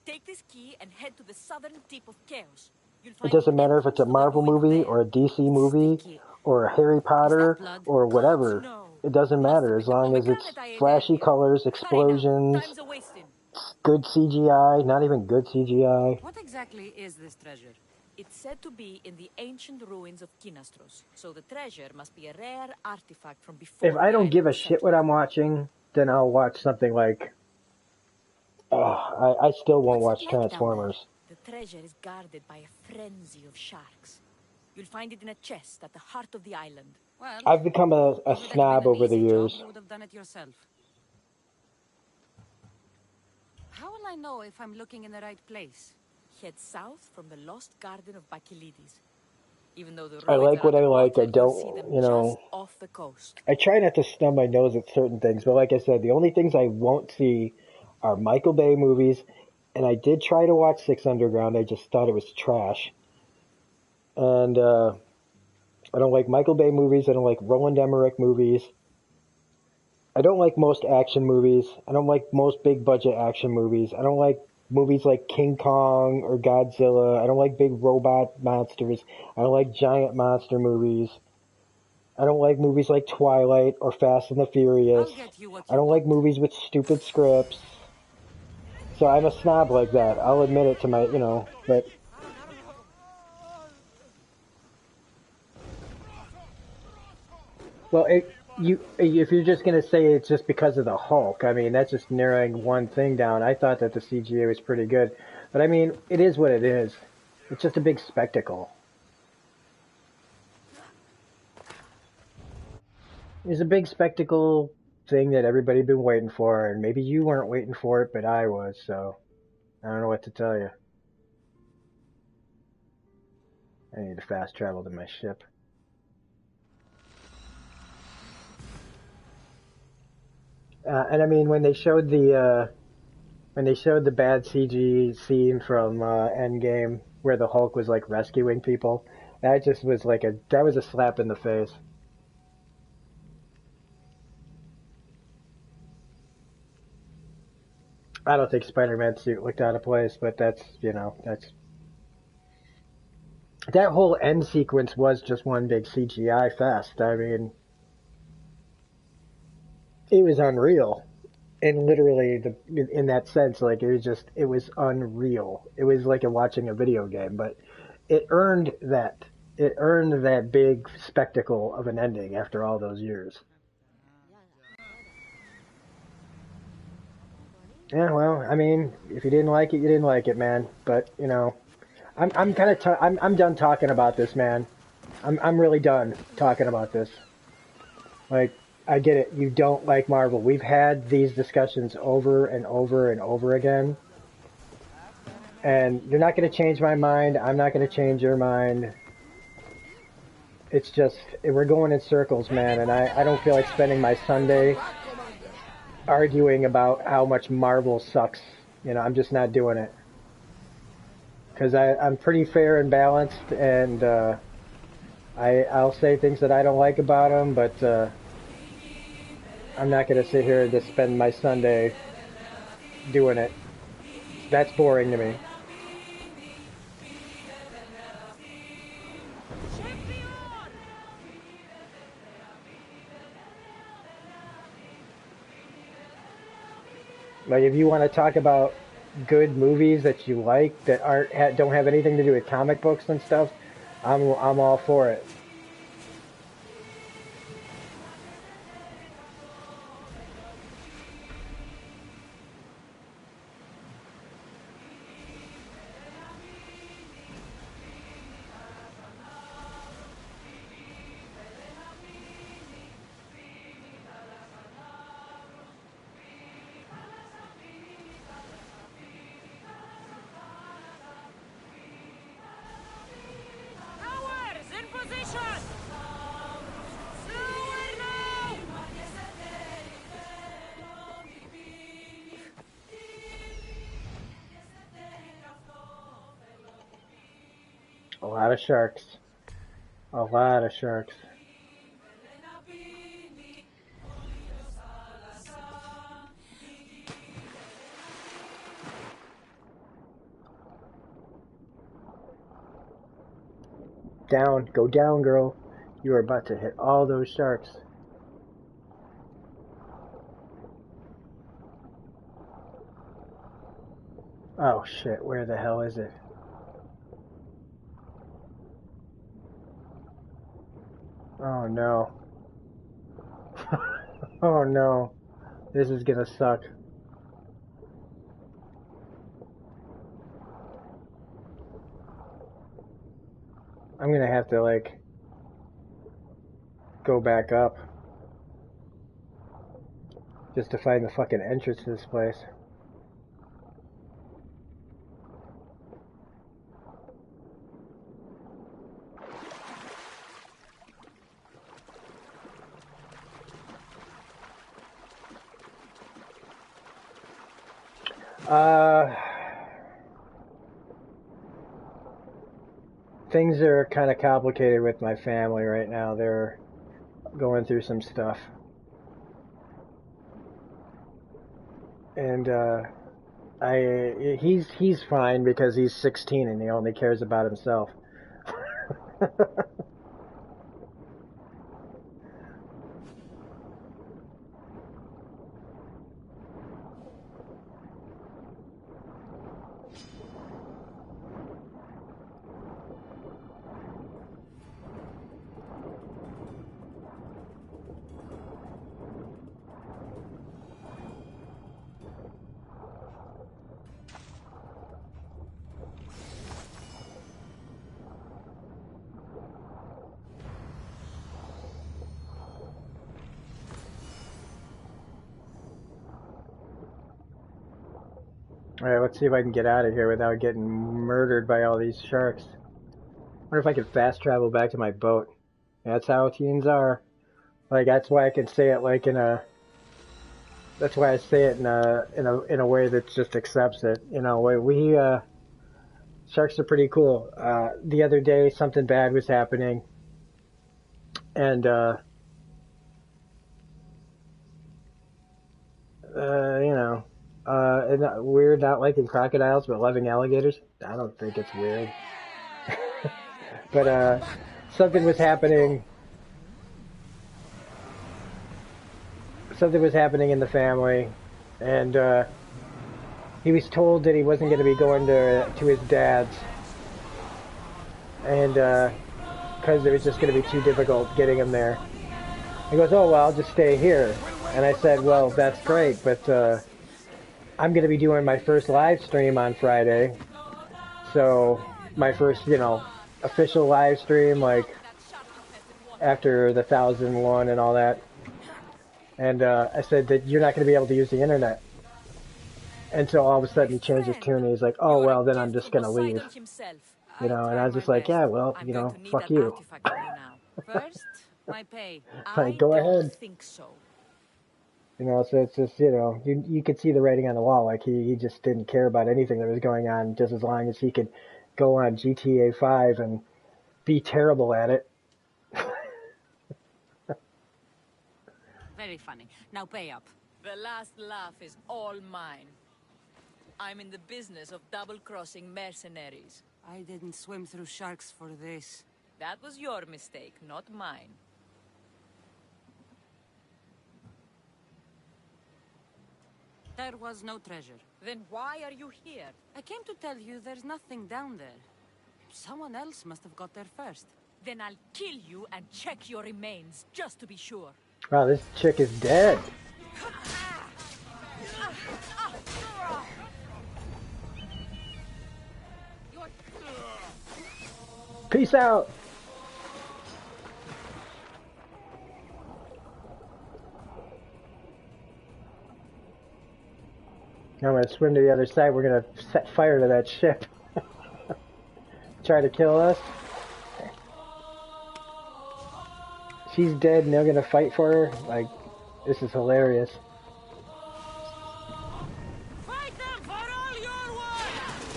Take this key and head to the southern tip of Chaos. You'll It find doesn't the matter if it's entrance a to the Marvel ruins movie there. or a DC It's movie sticky. or a Harry Is that Potter blood? or God, whatever. no. It doesn't Must have matter as been the long as it's pomegranate I ate flashy earlier. colors, Hurry now. explosions, Time's a wasting. good CGI, not even good CGI. What exactly is this treasure? It's said to be in the ancient ruins of Kinastros, so the treasure must be a rare artifact from before If I the don't island give a was shit settled. what I'm watching, then I'll watch something like. I still won't What's it watch like down there? Transformers. The treasure is guarded by a frenzy of sharks. You'll find it in a chest at the heart of the island. Well, I've become a if it had been snob an over the easy job, years. you would have done it yourself. How will I know if I'm looking in the right place? Head south from the lost garden of Bacchylides. Even though the I ruins like are what I like. underwater, I you'll see them don't, just off the coast. I try not to snub my nose at certain things, but like I said, the only things I won't see are Michael Bay movies, and I did try to watch Six Underground. I just thought it was trash. And I don't like Michael Bay movies. I don't like Roland Emmerich movies. I don't like most action movies. I don't like most big budget action movies. I don't like movies like King Kong or Godzilla. I don't like big robot monsters. I don't like giant monster movies. I don't like movies like Twilight or Fast and the Furious. I'll get you what I you don't like want. movies with stupid scripts. So I'm a snob like that. I'll admit it to but well, if you're just gonna say it's just because of the Hulk, I mean that's just narrowing one thing down. I thought that the CGA was pretty good, but I mean it is what it is. It's just a big spectacle. It's a big spectacle thing that everybody'd been waiting for, and maybe you weren't waiting for it, but I was. So I don't know what to tell you. I need to fast travel to my ship. And I mean when they showed the bad CG scene from Endgame where the Hulk was like rescuing people, that just was that was a slap in the face. I don't think Spider-Man's suit looked out of place, but that's that whole end sequence was just one big CGI fest. I mean, it was unreal. And literally, in that sense, like it was unreal. It was like watching a video game, but it earned that. It earned that big spectacle of an ending after all those years. Yeah, well, I mean, if you didn't like it, you didn't like it, man. But I'm kind of I'm done talking about this, man. I'm really done talking about this. Like, I get it. You don't like Marvel. We've had these discussions over and over and over again. And you're not going to change my mind. I'm not going to change your mind. It's just, we're going in circles, man. And I don't feel like spending my Sunday arguing about how much Marvel sucks. I'm just not doing it. Because I'm pretty fair and balanced. And I'll say things that I don't like about them. But I'm not going to sit here and just spend my Sunday doing it. That's boring to me. Like, if you want to talk about good movies that you like that don't have anything to do with comic books and stuff, I'm all for it. lot of sharks. A lot of sharks. Down. Go down, girl. You are about to hit all those sharks. Oh shit, where the hell is it? Oh no. Oh no. This is gonna suck. I'm gonna have to, like, go back up just to find the fucking entrance to this place. Things are kind of complicated with my family right now. They're going through some stuff. And he's fine because he's 16 and he only cares about himself. Alright, let's see if I can get out of here without getting murdered by all these sharks. I wonder if I could fast travel back to my boat. That's how teens are. Like, that's why I can say it like in a... That's why I say it in a way that just accepts it. You know, sharks are pretty cool. The other day, something bad was happening. And, you know... weird not liking crocodiles but loving alligators. I don't think it's weird. But something was happening. Something was happening in the family, and he was told that he wasn't going to be going to his dad's, and because it was just going to be too difficult getting him there. He goes, "Oh well, I'll just stay here." And I said, "Well, that's great, but I'm going to be doing my first live stream on Friday. So my first, you know, official live stream, like after the 1001 and all that." And I said that you're not going to be able to use the internet. And so all of a sudden he changed his tune and he's like, "Oh, well, then I'm just going to leave." You know, and I was just like, "Yeah, well, you know, fuck you." First, my pay. Like, go ahead. Think so. You know, so it's just, you know, you could see the writing on the wall. Like, he just didn't care about anything that was going on, just as long as he could go on GTA 5 and be terrible at it. Very funny. Now pay up. The last laugh is all mine. I'm in the business of double-crossing mercenaries. I didn't swim through sharks for this. That was your mistake, not mine. There was no treasure. Then why are you here? I came to tell you there's nothing down there. Someone else must have got there first. Then I'll kill you and check your remains, just to be sure. Wow, this chick is dead. Peace out. I'm going to swim to the other side. We're going to set fire to that ship. Try to kill us. She's dead and they're going to fight for her. Like, this is hilarious. Fight them for all your worth!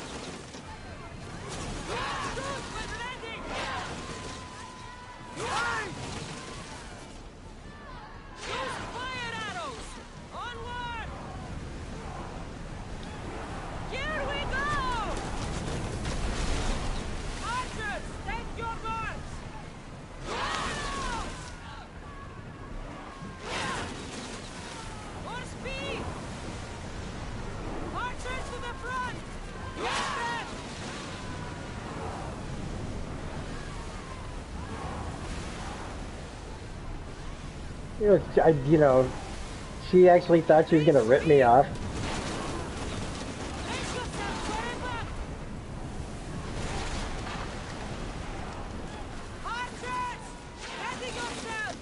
Troops ready! Use fire arrows! Onward! Here we go! Archers, take your marks! More speed! Archers to the front! Yes, men! You know, she actually thought she was gonna rip me off. Brace yourself, wherever! Archers! Ready yourself!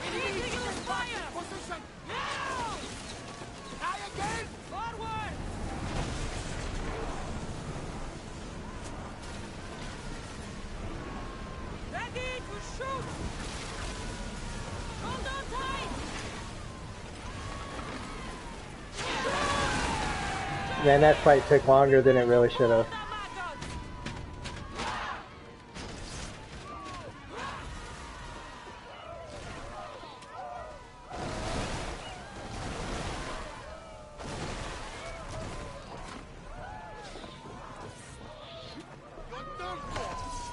We need to use fire! Position! Now! Try again! Forward! Ready to shoot! Hold on tight! Man, that fight took longer than it really should have. The maggots!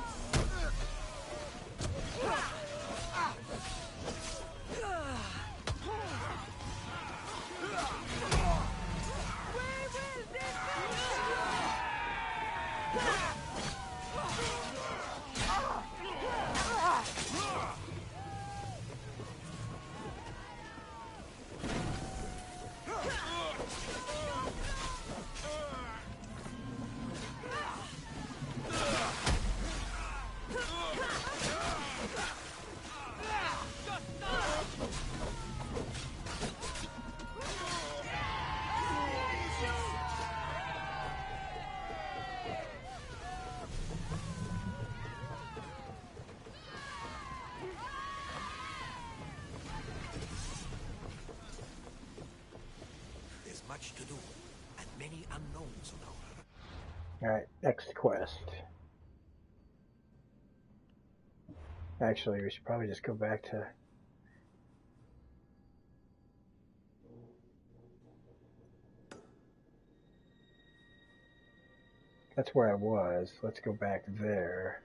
There's much to do, and many unknowns on our... Alright, next quest. Actually, we should probably just go back to... That's where I was. Let's go back there.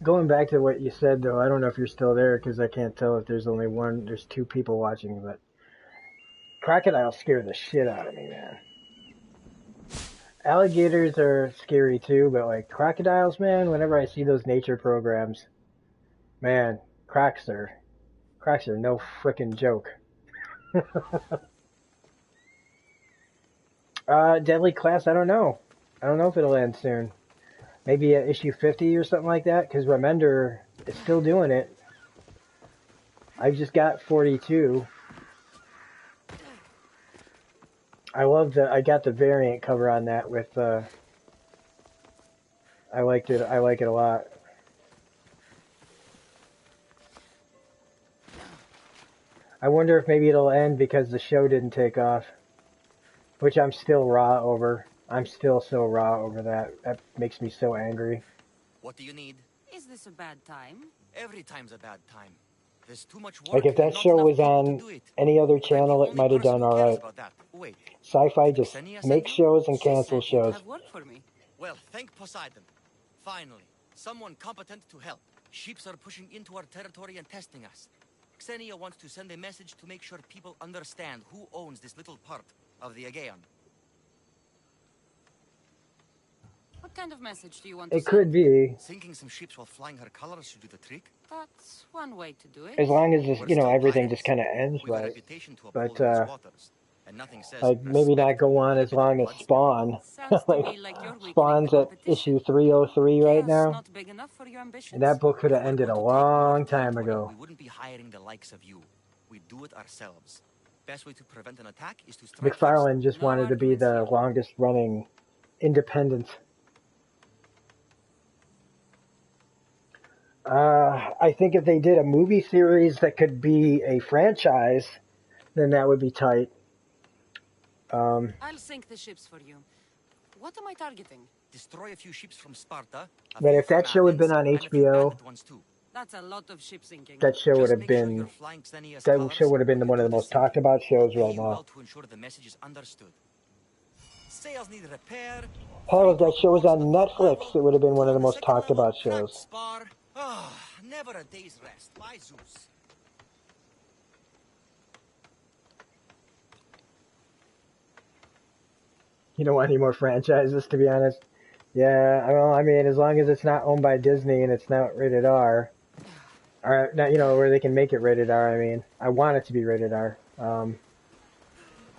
Going back to what you said, though, I don't know if you're still there because I can't tell if there's only one. There's two people watching, but crocodiles scare the shit out of me, man. Alligators are scary too, but like crocodiles, man. Whenever I see those nature programs, man, crocs are no frickin' joke. Deadly class, I don't know. I don't know if it'll end soon. Maybe at issue 50 or something like that, because Remender is still doing it. I've just got 42. I got the variant cover on that with, I like it a lot. I wonder if maybe it'll end because the show didn't take off. Which I'm still raw over. I'm still so raw over that. That makes me so angry. What do you need? Is this a bad time? Every time's a bad time. There's too much work. Like if that and not show enough was people on to do it. any other I'm the channel, it only might have person done who cares alright. about that. Wait, Sci-Fi just Ksenia sent make you? shows and She cancel said you'd shows. have work for me. well, thank Poseidon. Finally, someone competent to help. Ships are pushing into our territory and testing us. Ksenia wants to send a message to make sure people understand who owns this little part of the Aegean. kind of message do you want to It send? could be, Thinking some ships while flying her colors should do the trick? That's one way to do it. as long as this, We're you know, still everything just pirates. kind of ends We've a right. reputation to But uphold in these waters. And nothing says like maybe not respect go on like as a bit of long as blood Spawn. Sounds to Like me like you're weakening Spawn's the at competition. issue 303 right Chaos now, not big enough for your ambitions? and that book could If have we're ended going a to take more long time territory, ago. we wouldn't be hiring the likes of you. We'd do it ourselves. Best way to prevent an attack is to strike first. McFarlane just No wanted to be arguments the here. longest running independent. I think if they did a movie series that could be a franchise, then that would be tight. I'll sink the ships for you. What am I targeting? Destroy a few ships from Sparta, a But few if that from show had been Athens, on and a few HBO, bandit ones too. That's a lot of ship sinking. that show would Just have make sure been you're flying Xenia's that colors show would have been when you one of do the most this. talked about shows Pay right you now. well to ensure the message is understood. Sails need repair. Hell, if that show was on Three broken walls Netflix, above it would have been one of the level, most second talked level, about cracked shows. spar. Never a day's rest. By Zeus. You don't want any more franchises, to be honest. Yeah, well, I mean, as long as it's not owned by Disney and it's not rated R, or not, you know, where they can make it rated R. I mean, I want it to be rated R.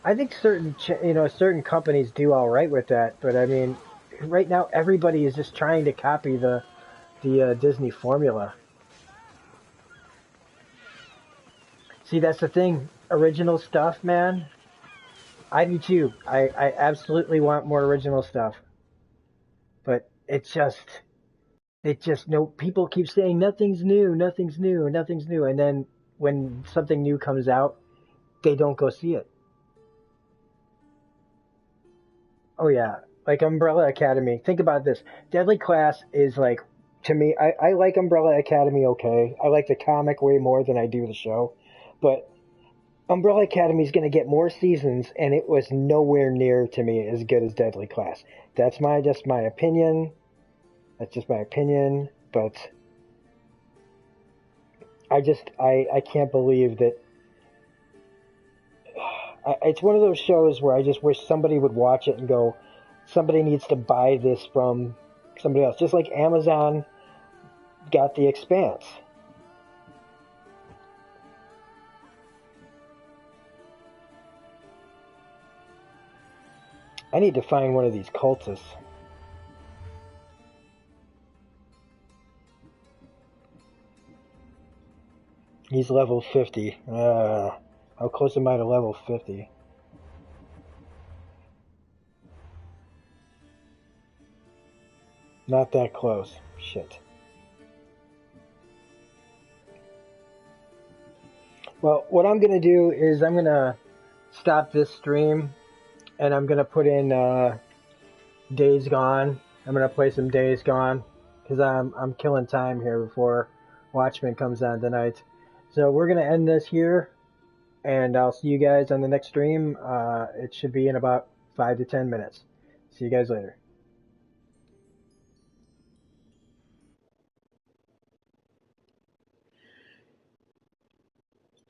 I think certain companies do all right with that, but I mean, right now everybody is just trying to copy the Disney formula. See, that's the thing. Original stuff, man. I do too. I absolutely want more original stuff. But no, people keep saying nothing's new, nothing's new, nothing's new. And then when something new comes out, they don't go see it. Oh yeah. Like Umbrella Academy. Think about this. Deadly Class is like, to me, I like Umbrella Academy okay. I like the comic way more than I do the show. But Umbrella Academy is going to get more seasons, and it was nowhere near, to me, as good as Deadly Class. That's just my opinion. That's just my opinion, but I can't believe that. It's one of those shows where I just wish somebody would watch it and go, somebody needs to buy this from somebody else. Just like Amazon got The Expanse. I need to find one of these cultists. He's level 50. How close am I to level 50? Not that close. Shit. Well, what I'm going to do is I'm going to stop this stream and I'm going to put in Days Gone. I'm going to play some Days Gone because I'm killing time here before Watchmen comes on tonight. So we're going to end this here, and I'll see you guys on the next stream. It should be in about 5 to 10 minutes. See you guys later.